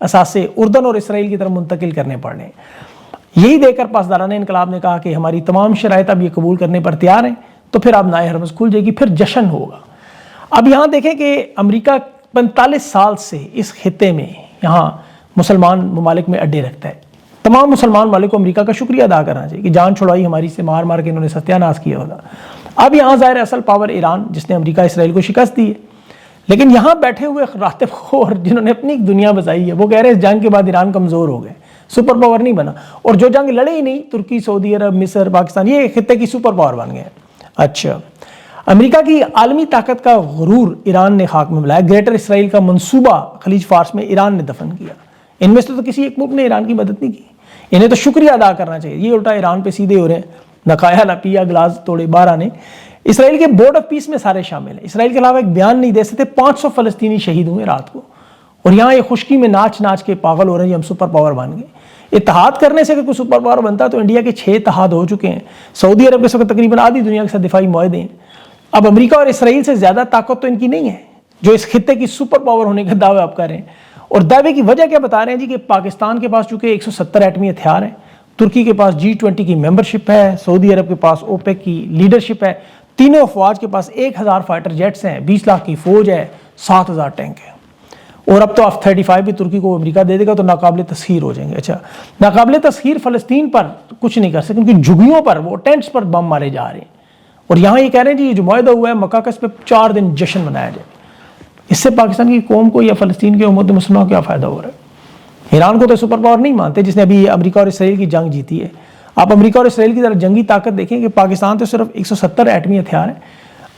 اثاثے اردن اور اسرائیل کی طرف منتقل کرنے پڑ رہے ہیں۔ یہی دیکھ کر پاسداران انقلاب نے کہا کہ ہماری تمام شرائط اب یہ قبول کرنے پر تیار ہیں، تو پھر اب نائے ہرمز کھل جائے گی، پھر جشن ہوگا۔ اب یہاں دیکھیں کہ امریکہ 45 سال سے اس خطے میں یہاں مسلمان ممالک میں اڈے رکھتا ہے۔ تمام مسلمان ممالک کو امریکہ کا شکریہ ادا کرنا چاہیے کہ جان چھڑوائی ہماری سے، مار مار کے انہوں نے ستیہ ناش کیا ہوتا۔ اب یہاں ظاہر اصل پاور ایران، جس نے امریکہ اسرائیل کو شکست دی ہے، لیکن یہاں بیٹھے ہوئے راتب خور جنہوں نے اپنی دنیا بسائی ہے، وہ کہہ رہے ہیں اس جنگ کے بعد ایران کمزور ہو گئے، سپر پاور نہیں بنا، اور جو جنگ لڑے ہی نہیں، ترکی، سعودی عرب، مصر، پاکستان، یہ خطے کی سپر پاور بن گئے۔ اچھا، امریکہ کی عالمی طاقت کا غرور ایران نے خاک میں ملایا۔ گریٹر اسرائیل کا منصوبہ خلیج فارس میں ایران نے دفن کیا۔ ان میں سے تو کسی ایک ملک نے ایران کی مدد نہیں کی، انہیں تو شکریہ ادا کرنا چاہیے، یہ الٹا ایران پہ سیدھے ہو رہے ہیں، نہ کھایا نہ پیا، گلاس توڑے باہر آنے۔ اسرائیل کے بورڈ آف پیس میں سارے شامل ہیں، اسرائیل کے علاوہ ایک بیان نہیں دے سکتے۔ 500 فلسطینی شہید ہوئے رات کو، اور یہاں یہ خشکی میں ناچ ناچ کے پاگل ہو رہے ہیں، ہم سپر پاور بن گئے۔ اتحاد کرنے سے اگر کوئی سپر پاور بنتا تو انڈیا کے 6 اتحاد ہو چکے ہیں، سعودی عرب کے اس وقت تقریباً آدھی دنیا کے ساتھ دفاعی معاہدے ہیں۔ اب امریکہ اور اسرائیل سے زیادہ طاقت تو ان کی نہیں ہے جو اس خطے کی سپر پاور ہونے کے دعوے آپ کر رہے ہیں۔ اور دعوے کی وجہ کیا بتا رہے ہیں جی؟ کہ پاکستان کے پاس چونکہ 170 ایٹمی ہتھیار ہیں، ترکی کے پاس G20 کی ممبرشپ ہے، سعودی عرب کے پاس اوپیک کی لیڈرشپ ہے، تینوں افواج کے پاس 1000 فائٹر جیٹس ہیں، 20 لاکھ کی فوج ہے، 7000 ٹینک ہے، اور اب تو F-35 بھی ترکی کو امریکہ دے دے گا تو ناقابل تسخیر ہو جائیں گے۔ اچھا، ناقابل تسخیر فلسطین پر کچھ نہیں کر سکتے، کیونکہ جھگیوں پر وہ ٹینٹس پر بم مارے جا رہے ہیں، اور یہاں یہ کہہ رہے ہیں جی یہ جو معاہدہ ہوا ہے مکہ کا، اس پہ 4 دن جشن منایا جائے۔ اس سے پاکستان کی قوم کو یا فلسطین کی امت مسلمہ کو کیا فائدہ ہو رہا ہے؟ ایران کو تو سپر پاور نہیں مانتے جس نے ابھی امریکہ اور اسرائیل کی جنگ جیتی ہے۔ آپ امریکہ اور اسرائیل کی طرف جنگی طاقت دیکھیں کہ پاکستان تو صرف 170 ایٹمی ہتھیار ہیں،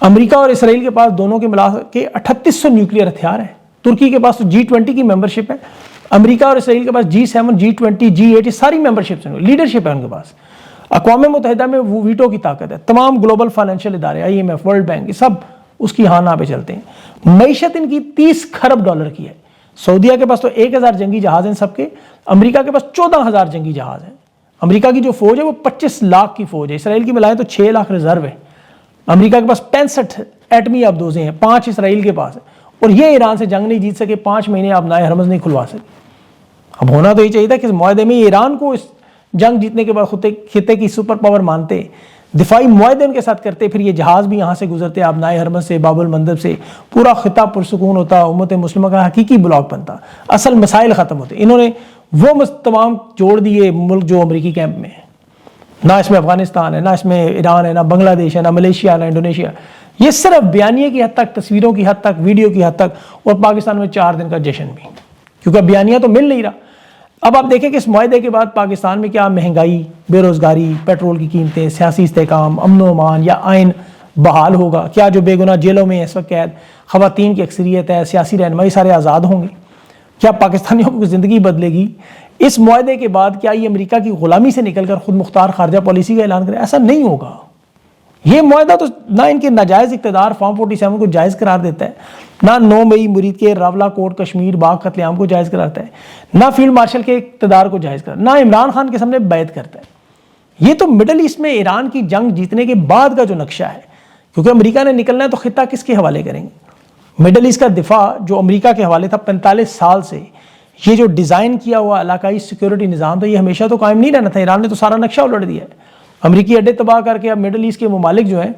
امریکہ اور اسرائیل کے پاس دونوں کے ملا کے 3800 نیوکلیئر ہتھیار ہیں، ترکی کے پاس تو G20 کی ممبرشپ ہے، امریکہ اور اسرائیل کے پاس G7، G20، G8 ساری ممبرشپس ہیں، لیڈرشپ ہے ان کے پاس۔ اقوام متحدہ میں وہ ویٹو کی طاقت ہے، تمام گلوبل فائنینشیل ادارے، IMF، ورلڈ بینک، یہ سب اس کی ہاں نہ پہ چلتے ہیں۔ معیشت ان کی 30 خرب ڈالر کی ہے۔ سعودیہ کے پاس تو 1000 جنگی جہاز ہیں سب کے، امریکہ کے پاس 14000 جنگی جہاز ہیں۔ امریکہ کی جو فوج ہے وہ 25 لاکھ کی فوج ہے، اسرائیل کی ملائیں تو 6 لاکھ ریزرو ہے۔ امریکہ کے پاس 65 ایٹمی ابدوزیں ہیں، 5 اسرائیل کے پاس ہیں، اور یہ ایران سے جنگ نہیں جیت سکے، 5 مہینے آپ نائے ہرمز نہیں کھلوا سکے۔ اب ہونا تو یہ چاہیے تھا کہ اس معاہدے میں ایران کو اس جنگ جیتنے کے بعد خطے کی سپر پاور مانتے، دفاعی معاہدے ان کے ساتھ کرتے، پھر یہ جہاز بھی یہاں سے گزرتے، آپ نائے ہرمز سے، باب المندب سے، پورا خطہ پرسکون ہوتا، امت مسلمہ کا حقیقی بلاک بنتا، اصل مسائل ختم ہوتے۔ انہوں نے وہ تمام جوڑ دیے ملک جو امریکی کیمپ میں ہیں، نہ اس میں افغانستان ہے، نہ اس میں ایران ہے، نہ بنگلہ دیش ہے، نہ ملیشیا، نہ انڈونیشیا، یہ صرف بیانیے کی حد تک، تصویروں کی حد تک، ویڈیو کی حد تک، اور پاکستان میں 4 دن کا جشن بھی، کیونکہ بیانیہ تو مل نہیں رہا۔ اب آپ دیکھیں کہ اس معاہدے کے بعد پاکستان میں کیا مہنگائی، بے روزگاری، پیٹرول کی قیمتیں، سیاسی استحکام، امن و امان یا آئین بحال ہوگا؟ کیا جو بے گناہ جیلوں میں اس وقت قید خواتین کی اکثریت ہے، سیاسی رہنمائی سارے آزاد ہوں گے؟ کیا پاکستانیوں کی زندگی بدلے گی؟ اس معاہدے کے بعد کیا یہ امریکہ کی غلامی سے نکل کر خود مختار خارجہ پالیسی کا اعلان کرے؟ ایسا نہیں ہوگا۔ یہ معاہدہ تو نہ ان کے ناجائز اقتدار فارم 47 کو جائز قرار دیتا ہے، نہ 9 مئی مرید کے راولہ کوٹ کشمیر باغ قتل عام کو جائز قرار دیتا ہے، نہ فیلڈ مارشل کے اقتدار کو جائز قرار، نہ عمران خان کے سامنے بیعت کرتا ہے۔ یہ تو مڈل ایسٹ میں ایران کی جنگ جیتنے کے بعد کا جو نقشہ ہے، کیونکہ امریکہ نے نکلنا ہے تو خطہ کس کے حوالے کریں گے؟ مڈل ایسٹ کا دفاع جو امریکہ کے حوالے تھا 45 سال سے، یہ جو ڈیزائن کیا ہوا علاقائی سیکیورٹی نظام تھا، یہ ہمیشہ تو قائم نہیں رہنا تھا۔ ایران نے تو سارا نقشہ الٹ دیا ہے، امریکی اڈے تباہ کر کے اب مڈل ایسٹ کے ممالک جو ہیں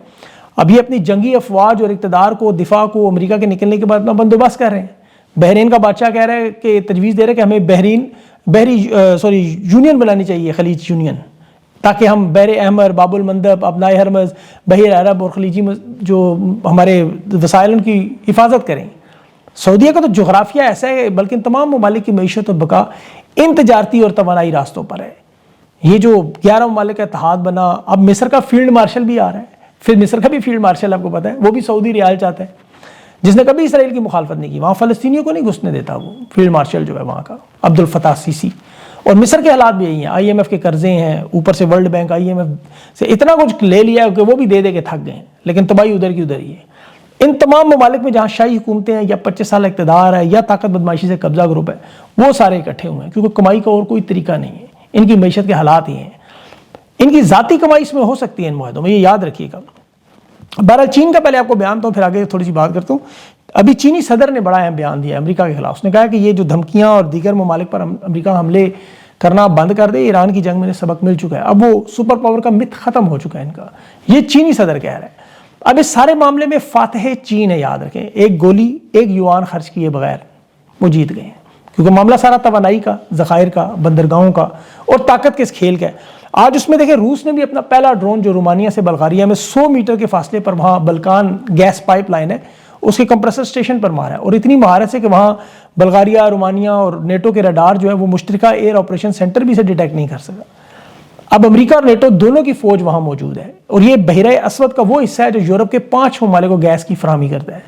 ابھی اپنی جنگی افواج اور اقتدار کو، دفاع کو امریکہ کے نکلنے کے بعد اپنا بندوبست کر رہے ہیں۔ بحرین کا بادشاہ کہہ رہا ہے کہ تجویز دے رہا ہے کہ ہمیں بحری یونین بنانی چاہیے، خلیج یونین، تاکہ ہم بحر احمر، باب المندب، ابنائے ہرمز، بحیر عرب اور خلیجی جو ہمارے وسائل ان کی حفاظت کریں۔ سعودیہ کا تو جغرافیہ ایسا ہے بلکہ تمام ممالک کی معیشت و بقا ان تجارتی اور توانائی راستوں پر ہے۔ یہ جو 11 ممالک کا اتحاد بنا، اب مصر کا فیلڈ مارشل بھی آ رہا ہے، پھر مصر کا بھی فیلڈ مارشل آپ کو پتہ ہے وہ بھی سعودی ریال چاہتا ہے، جس نے کبھی اسرائیل کی مخالفت نہیں کی، وہاں فلسطینیوں کو نہیں گھسنے دیتا وہ فیلڈ مارشل جو ہے وہاں کا، عبد الفتاح سیسی۔ اور مصر کے حالات بھی یہی ہیں، IMF کے قرضے ہیں، اوپر سے ورلڈ بینک IMF سے اتنا کچھ لے لیا کہ وہ بھی دے دے کے تھک گئے ہیں، لیکن تباہی ادھر کی ادھر ہی ہے۔ ان تمام ممالک میں جہاں شاہی حکومتیں ہیں یا 25 سال اقتدار ہے یا طاقت بدماشی سے قبضہ گروپ ہے، وہ سارے اکٹھے ہوئے ہیں، کیونکہ کمائی کا اور کوئی طریقہ نہیں ہے، ان کی معیشت کے حالات ہی ہیں۔ ان کی ذاتی کمائی اس میں ہو سکتی ہے ان معاہدوں میں، یہ یاد رکھیے گا۔ بہرحال چین کا پہلے آپ کو بیان تو پھر آگے تھوڑی سی بات کرتا ہوں۔ ابھی چینی صدر نے بڑا اہم بیان دیا امریکہ کے خلاف. اس نے کہا کہ یہ جو دھمکیاں اور دیگر ممالک پر امریکہ حملے کرنا بند کر دے, ایران کی جنگ میں سبق مل چکا ہے, اب وہ سپر پاور کا مت ختم ہو چکا ہے ان کا. یہ چینی صدر کہہ رہا ہے. اب اس سارے معاملے میں فاتح چین ہے, یاد رکھیں, ایک گولی ایک یوان خرچ کیے بغیر وہ جیت گئے ہیں, کیونکہ معاملہ سارا توانائی کا, ذخائر کا, بندرگاہوں کا اور طاقت کے اس کھیل کا ہے. آج اس میں دیکھیں روس نے بھی اپنا پہلا ڈرون جو رومانیہ سے بلغاریہ میں 100 میٹر کے فاصلے پر وہاں بلکان گیس پائپ لائن ہے اس کے کمپریسر اسٹیشن پر مارا ہے, اور اتنی مہارت سے کہ وہاں بلغاریہ, رومانیہ اور نیٹو کے ریڈار جو ہے وہ مشترکہ ایئر آپریشن سینٹر بھی اسے ڈیٹیکٹ نہیں کر سکا. اب امریکہ اور نیٹو دونوں کی فوج وہاں موجود ہے, اور یہ بحیرہ اسود کا وہ حصہ ہے جو یورپ کے 5 ممالک کو گیس کی فراہمی کرتا ہے.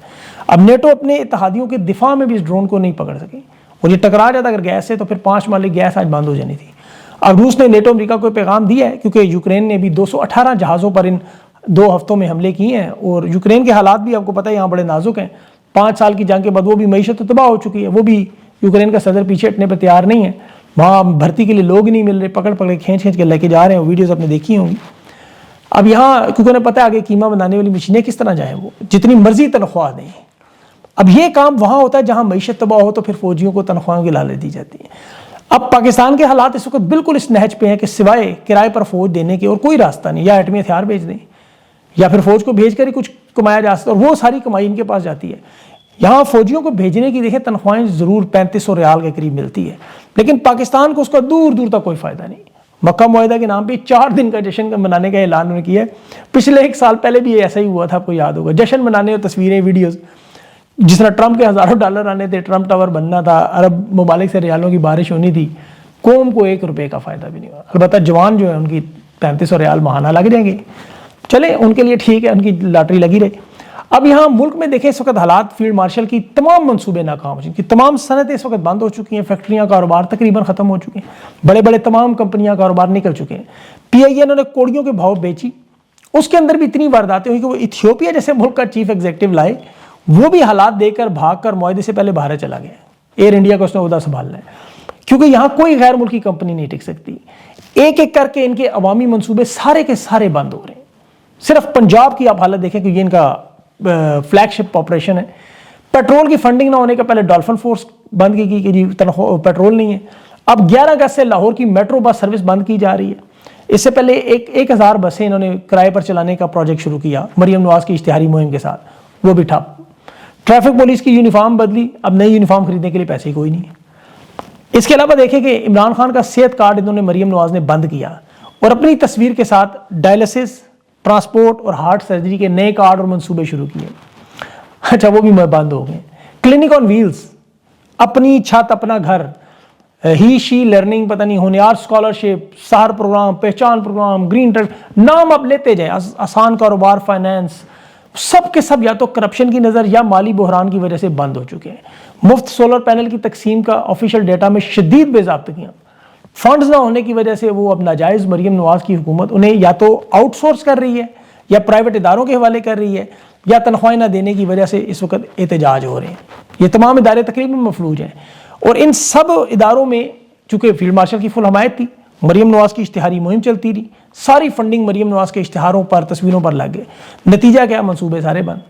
اب نیٹو اپنے اتحادیوں کے دفاع میں بھی اس ڈرون کو نہیں پکڑ سکی, اور یہ ٹکرا جاتا اگر گیس سے تو پھر 5 ممالک گیس آج بند ہو جانی تھی. اب روس نے نیٹو امریکہ کو پیغام دیا ہے, کیونکہ یوکرین نے بھی 218 جہازوں پر ان 2 ہفتوں میں حملے کیے ہیں, اور یوکرین کے حالات بھی آپ کو پتہ ہے یہاں بڑے نازک ہیں. 5 سال کی جنگ کے بعد وہ بھی معیشت تباہ ہو چکی ہے, وہ بھی یوکرین کا صدر پیچھے ہٹنے پر تیار نہیں ہے. وہاں بھرتی کے لیے لوگ نہیں مل رہے, پکڑ کے کھینچ کے لے کے جا رہے ہیں, ویڈیوز آپ نے دیکھی ہوں گی. اب یہاں کیونکہ انہیں پتہ ہے آگے قیمہ بنانے والی مشینیں کس طرح جائیں, وہ جتنی مرضی تنخواہ دیں. اب یہ کام وہاں ہوتا ہے جہاں معیشت تباہ ہو تو پھر فوجیوں کو تنخواہوں کی لالچ دی جاتی ہے. اب پاکستان کے حالات اس وقت بالکل اس نہج پہ ہیں کہ سوائے کرائے پر فوج دینے کے اور کوئی راستہ نہیں, یا ایٹمی ہتھیار بھیج دیں یا پھر فوج کو بھیج کر ہی کچھ کمایا جا سکتا ہے, اور وہ ساری کمائی ان کے پاس جاتی ہے. یہاں فوجیوں کو بھیجنے کی دیکھیں تنخواہیں ضرور 3500 ریال کے قریب ملتی ہے, لیکن پاکستان کو اس کا دور دور تک کوئی فائدہ نہیں. مکہ معاہدہ کے نام پہ 4 دن کا جشن منانے کا اعلان انہوں نے کیا ہے. پچھلے 1 سال پہلے بھی ایسا ہی ہوا تھا, آپ کو یاد ہوگا, جشن منانے اور تصویریں, ویڈیوز, جس طرح ٹرمپ کے ہزاروں ڈالر آنے تھے, ٹرمپ ٹاور بننا تھا, عرب ممالک سے ریالوں کی بارش ہونی تھی, قوم کو 1 روپے کا فائدہ بھی نہیں ہوا. البتہ جوان جو ہے ان کی 3500 ریال ماہانہ لگ جائیں گے, چلیں ان کے لیے ٹھیک ہے, ان کی لاٹری لگی رہے. اب یہاں ملک میں دیکھیں اس وقت حالات, فیلڈ مارشل کی تمام منصوبے ناکام ہو چکی ہیں, تمام صنعتیں اس وقت بند ہو چکی ہیں, فیکٹریاں, کاروبار تقریباً ختم ہو چکے ہیں, بڑے بڑے تمام کمپنیاں, کاروبار نکل چکے ہیں. PIA نے کوڑیوں کے بھاؤ بیچی, اس کے اندر بھی اتنی وارداتیں ہوئی کہ وہ ایتھیوپیا جیسے ملک کا چیف ایگزیکٹو لائے, وہ بھی حالات دیکھ کر بھاگ کر معاہدے سے پہلے باہر چلا گیا. ایئر انڈیا کو اس نے عہدہ سنبھالنا ہے, کیونکہ یہاں کوئی غیر ملکی کمپنی نہیں ٹک سکتی. ایک ایک کر کے ان کے عوامی منصوبے سارے کے سارے بند ہو رہے ہیں. صرف پنجاب کی آپ حالت دیکھیں کہ یہ ان کا فلیگ شپ آپریشن ہے. پیٹرول کی فنڈنگ نہ ہونے کا پہلے ڈولفن فورس بند کی گئی کہ جی پیٹرول نہیں ہے. اب 11 اگست سے لاہور کی میٹرو بس سروس بند کی جا رہی ہے. اس سے پہلے 1000 بسیں انہوں نے کرائے پر چلانے کا پروجیکٹ شروع کیا مریم نواز کی اشتہاری مہم کے ساتھ, وہ بھی ٹھپ. ٹریفک پولیس کی یونیفارم بدلی, اب نئی یونیفارم خریدنے کے لیے پیسے کوئی نہیں ہے. اس کے علاوہ دیکھیں کہ عمران خان کا صحت کارڈ انہوں نے مریم نواز نے بند کیا, اور اپنی تصویر کے ساتھ ڈائلسس, ٹرانسپورٹ اور ہارٹ سرجری کے نئے کارڈ اور منصوبے شروع کیے. اچھا وہ بھی بند ہو گئے. کلینک آن ویلز, اپنی چھت اپنا گھر, ہی شی لرننگ, پتہ نہیں ہونیار اسکالرشپ, سہر پروگرام, پہچان پروگرام, گرین ٹریڈ, نام اب لیتے جائیں, آسان کاروبار, فائنینس, سب کے سب یا تو کرپشن کی نظر یا مالی بحران کی وجہ سے بند ہو چکے ہیں. مفت سولر پینل کی تقسیم کا آفیشیل ڈیٹا میں شدید بے ضابطگیاں, فنڈز نہ ہونے کی وجہ سے وہ اب ناجائز مریم نواز کی حکومت انہیں یا تو آؤٹ سورس کر رہی ہے یا پرائیویٹ اداروں کے حوالے کر رہی ہے, یا تنخواہیں نہ دینے کی وجہ سے اس وقت احتجاج ہو رہے ہیں. یہ تمام ادارے تقریباً مفلوج ہیں, اور ان سب اداروں میں چونکہ فیلڈ مارشل کی فل حمایت تھی, مریم نواز کی اشتہاری مہم چلتی رہی, ساری فنڈنگ مریم نواز کے اشتہاروں پر, تصویروں پر لگ گئے. نتیجہ کیا, منصوبے سارے بند.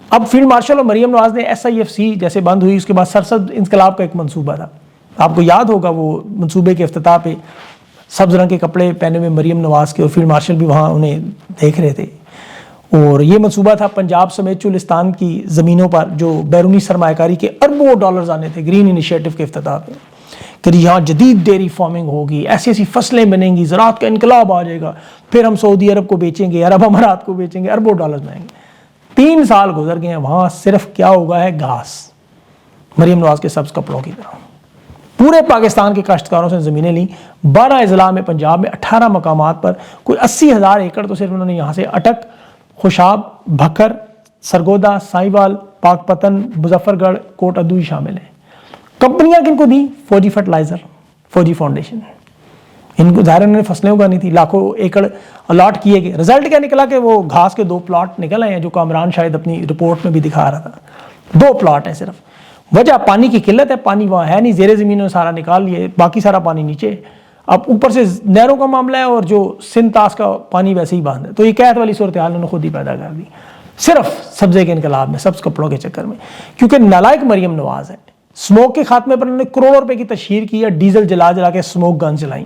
اب فیلڈ مارشل اور مریم نواز نے SIFC جیسے بند ہوئی, اس کے بعد سرسد انقلاب کا ایک منصوبہ تھا, آپ کو یاد ہوگا, وہ منصوبے کے افتتاح پہ سبز رنگ کے کپڑے پہنے ہوئے مریم نواز کے, اور فیلڈ مارشل بھی وہاں انہیں دیکھ رہے تھے. اور یہ منصوبہ تھا پنجاب سمیت چولستان کی زمینوں پر جو بیرونی سرمایہ کاری کے اربوں ڈالرز آنے تھے گرین انیشیٹو کے افتتاح پہ, کہ یہاں جدید ڈیری فارمنگ ہوگی, ایسی ایسی فصلیں بنیں گی, زراعت کا انقلاب آ جائے گا, پھر ہم سعودی عرب کو بیچیں گے, عرب امارات کو بیچیں گے, اربوں ڈالرز بنائیں گے. 3 سال گزر گئے ہیں, وہاں صرف کیا ہوگا ہے گھاس, مریم نواز کے سبز کپڑوں کی طرح. پورے پاکستان کے کاشتکاروں سے زمینیں لیں, 12 اضلاع میں, پنجاب میں 18 مقامات پر, کوئی 80,000 ایکڑ تو صرف انہوں نے یہاں سے اٹک, خوشاب, بھکر, سرگودا, سائیوال, پاک پتن, مظفر گڑھ, کوٹ ادو شامل ہیں. کمپنیاں کن کو دیں, فوجی فرٹلائزر, فوجی فاؤنڈیشن. ان کو ظاہر انہوں نے فصلیں اگانی تھی, لاکھوں ایکڑ الاٹ کیے گئے. رزلٹ کیا نکلا کہ وہ گھاس کے 2 پلاٹ نکل آئے ہیں, جو کامران شاید اپنی رپورٹ میں بھی دکھا رہا تھا. 2 پلاٹ ہیں صرف. وجہ پانی کی قلت ہے, پانی وہاں ہے نہیں, زیر زمین سارا نکال لیے, باقی سارا پانی نیچے. اب اوپر سے نہروں کا معاملہ ہے, اور جو سندھ طاس کا پانی ویسے ہی باندھ ہے, تو یہ قحط والی صورتحال انہوں نے خود ہی پیدا کر دی. صرف سبزے کے انقلاب میں، سبز کپڑوں کے چکر میں، کیونکہ نالائق مریم نواز ہے۔ اسموک کے خاتمے پر انہوں نے کروڑوں روپے کی تشہیر کی ہے، ڈیزل جلا جلا کے اسموک گن چلائیں،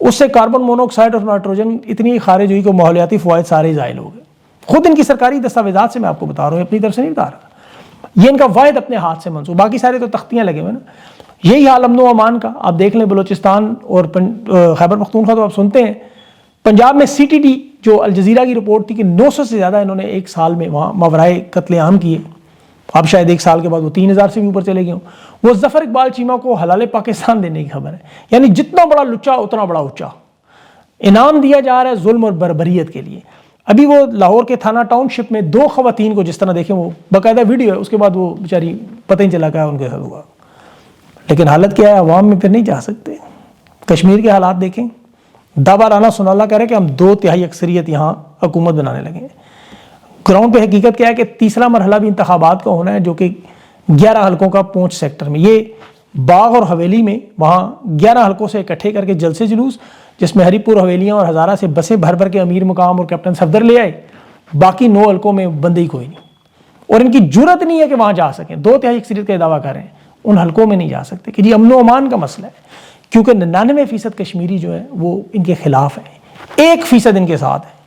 اس سے کاربن مونوکسائڈ اور نائٹروجن اتنی خارج ہوئی کہ ماحولیاتی فوائد سارے زائل ہو گئے۔ خود ان کی سرکاری دستاویزات سے میں آپ کو بتا رہا ہوں، اپنی طرف سے نہیں بتا رہا، یہ ان کا واحد اپنے ہاتھ سے منسوخ، باقی سارے تو تختیاں لگے ہوئے نا۔ یہی حال امن و امان کا آپ دیکھ لیں، بلوچستان اور خیبر پختونخوا تو آپ سنتے ہیں، پنجاب میں سی ٹی ڈی جو الجزیرہ کی رپورٹ تھی کہ 900 سے زیادہ انہوں نے ایک سال میں وہاں ماورائے قتل عام کیے، اب شاید ایک سال کے بعد وہ 3000 سے بھی اوپر چلے گئے ہوں۔ وہ ظفر اقبال چیمہ کو حلال پاکستان دینے کی خبر ہے، یعنی جتنا بڑا لچا اتنا بڑا اونچا انعام دیا جا رہا ہے ظلم اور بربریت کے لیے۔ ابھی وہ لاہور کے تھانہ ٹاؤن شپ میں 2 خواتین کو جس طرح دیکھیں، وہ باقاعدہ ویڈیو ہے، اس کے بعد وہ بیچاری پتہ ہی چلا کیا ان کے ساتھ ہوا، لیکن حالت کیا ہے، عوام میں پھر نہیں جا سکتے۔ کشمیر کے حالات دیکھیں، دعویٰ رانا سنالا کہہ رہے کہ ہم 2/3 اکثریت یہاں حکومت بنانے لگے ہیں۔ گراؤنڈ پہ حقیقت کیا ہے کہ تیسرا مرحلہ بھی انتخابات کا ہونا ہے، جو کہ 11 حلقوں کا پونچھ سیکٹر میں، یہ باغ اور حویلی میں وہاں 11 حلقوں سے اکٹھے کر کے جلسے جلوس، جس میں ہری پور حویلیاں اور ہزارہ سے بسیں بھر بھر کے امیر مقام اور کیپٹن صفدر لے آئے، باقی 9 حلقوں میں بندی کوئی نہیں، اور ان کی جرت نہیں ہے کہ وہاں جا سکیں، 2/3 اکثریت کا دعویٰ کر رہے ہیں، ان حلقوں میں نہیں جا سکتے کہ جی امن و امان کا مسئلہ ہے، کیونکہ 99% کشمیری جو ہے وہ ان کے خلاف ہیں، 1% ان کے ساتھ ہے۔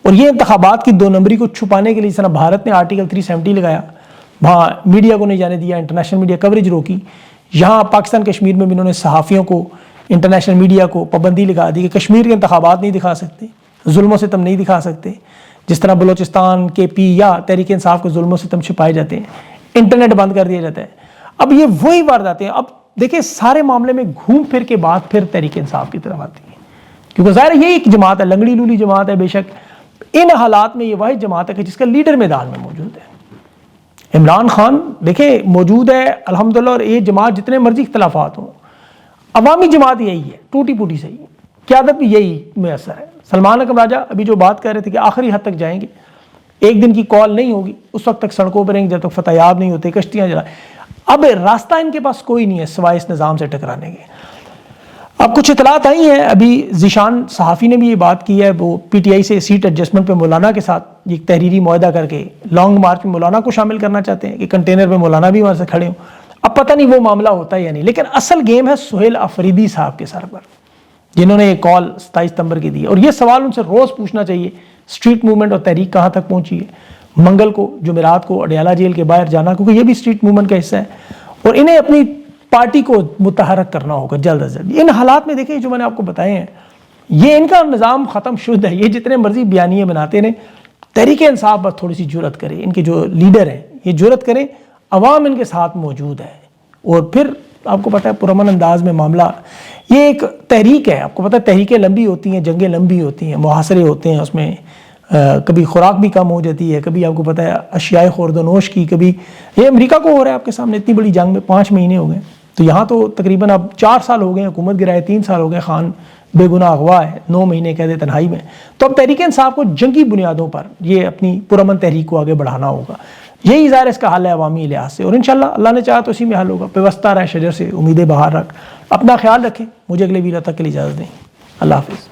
اور یہ انتخابات کی 2 نمبری کو چھپانے کے لیے، جس طرح بھارت نے آرٹیکل 370 لگایا، وہاں میڈیا کو نہیں جانے دیا، انٹرنیشنل میڈیا کوریج روکی، یہاں پاکستان کشمیر میں بھی انہوں نے صحافیوں کو، انٹرنیشنل میڈیا کو پابندی لگا دی کہ کشمیر کے انتخابات نہیں دکھا سکتے، ظلم و ستم نہیں دکھا سکتے، جس طرح بلوچستان کے پی یا تحریک انصاف کے ظلم و ستم چھپائے جاتے ہیں، انٹرنیٹ بند کر دیا جاتا ہے۔ اب یہ وہی وارداتیں ہیں، اب دیکھیں سارے معاملے میں گھوم پھر کے بعد پھر تحریک انصاف کی طرف آتی ہے، کیونکہ ظاہر یہی ایک جماعت ہے، لنگڑی لولی جماعت ہے، بے شک ان حالات میں یہ واحد جماعت ہے کہ جس کا لیڈر میدان میں موجود ہے۔ عمران خان دیکھیں موجود ہے الحمدللہ، اور یہ جماعت جتنے مرضی اختلافات ہوں، عوامی جماعت یہی ہے، ٹوٹی پوٹی صحیح ہے، قیادت بھی یہی میسر ہے۔ سلمان اکرم راجہ ابھی جو بات کر رہے تھے کہ آخری حد تک جائیں گے، ایک دن کی کال نہیں ہوگی، اس وقت تک سڑکوں پر رہیں گے جب تک فتح یاب نہیں ہوتے، کشتیاں جلائیں۔ اب راستہ ان کے پاس کوئی نہیں ہے سوائے اس نظام سے ٹکرانے کے۔ اب کچھ اطلاعات آئی ہیں، ابھی ذیشان صحافی نے بھی یہ بات کی ہے، وہ پی ٹی آئی سے سیٹ ایڈجسٹمنٹ پہ مولانا کے ساتھ ایک تحریری معاہدہ کر کے لانگ مارچ میں مولانا کو شامل کرنا چاہتے ہیں کہ کنٹینر پہ مولانا بھی وہاں سے کھڑے ہوں۔ اب پتہ نہیں وہ معاملہ ہوتا ہے یا نہیں، لیکن اصل گیم ہے سہیل آفریدی صاحب کے سر پر، جنہوں نے یہ کال 27 ستمبر کی دی ہے، اور یہ سوال ان سے روز پوچھنا چاہیے، اسٹریٹ موومنٹ اور تحریک کہاں تک پہنچی ہے۔ منگل کو جمعرات کو اڈیالہ جیل کے باہر جانا، کیونکہ یہ بھی اسٹریٹ موومنٹ کا حصہ ہے، اور انہیں اپنی پارٹی کو متحرک کرنا ہوگا جلد از جلد۔ ان حالات میں دیکھیں جو میں نے آپ کو بتائے ہیں، یہ ان کا نظام ختم شدہ ہے، یہ جتنے مرضی بیانیے بناتے رہیں، تحریک انصاف بس تھوڑی سی جرت کرے، ان کے جو لیڈر ہیں یہ جرت کریں، عوام ان کے ساتھ موجود ہے، اور پھر آپ کو پتہ ہے پرامن انداز میں معاملہ، یہ ایک تحریک ہے، آپ کو پتہ ہے تحریکیں لمبی ہوتی ہیں، جنگیں لمبی ہوتی ہیں، محاصرے ہوتے ہیں، اس میں کبھی خوراک بھی کم ہو جاتی ہے، کبھی آپ کو پتہ ہے اشیاء خورد و نوش کی، کبھی یہ امریکہ کو ہو رہا ہے آپ کے سامنے، اتنی بڑی جنگ میں 5 مہینے ہو گئے، تو یہاں تو تقریباً اب 4 سال ہو گئے حکومت گرائے، 3 سال ہو گئے، خان بے گناہ اغوا ہے، 9 مہینے قید تنہائی میں۔ تو اب تحریک انصاف کو جنگی بنیادوں پر یہ اپنی پرامن تحریک کو آگے بڑھانا ہوگا، یہی ظاہر اس کا حل ہے عوامی لحاظ سے، اور انشاءاللہ اللہ نے چاہا تو اسی میں حل ہوگا۔ پیوستہ رہ شجر سے امیدیں بہار رکھ، اپنا خیال رکھیں، مجھے اگلے ویڈیو تک کے لیے اجازت دیں، اللہ حافظ۔